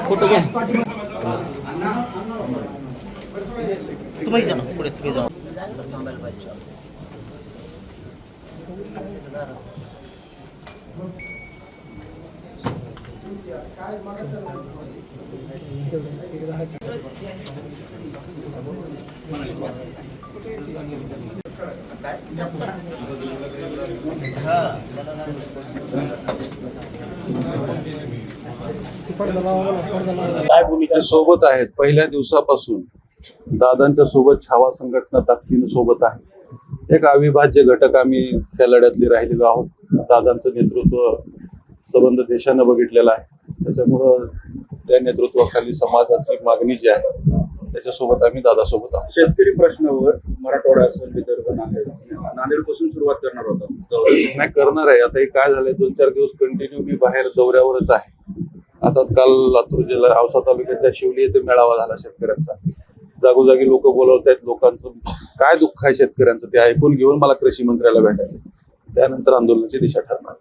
Photo घ्या तुम्ही जा पुढे तुम्ही जा थांबायला पाहिजे सोबत आहेत पहिल्या दिवसापासून दादांच्या सोबत छावा संघटना ताकदीने सोबत आहे. एक अविभाज्य घटक आम्ही त्या लढ्यातले राहिलेलो आहोत. दादांचं नेतृत्व संबंध देशानं बघितलेलं आहे. त्याच्यामुळं त्या नेतृत्वाखाली समाजाची मागणी जी आहे त्याच्यासोबत आम्ही दादासोबत आहोत. शेतकरी प्रश्नावर मराठवाडा असेल विदर्भ नांदेड पासून सुरुवात करणार होता नाही करणार आहे. आता हे काय झालंय 2-4 दिवस कंटिन्यू मी बाहेर दौऱ्यावरच आहे. आता काल लातूर जिल्हा औसा तालुक्यातल्या शिवली येथे मेळावा झाला शेतकऱ्यांचा. जागोजागी लोक बोलवत आहेत. लोकांचं काय दुःख आहे शेतकऱ्यांचं ते ऐकून घेऊन मला कृषी मंत्र्याला भेटायचं. त्यानंतर आंदोलनाची दिशा ठरणार.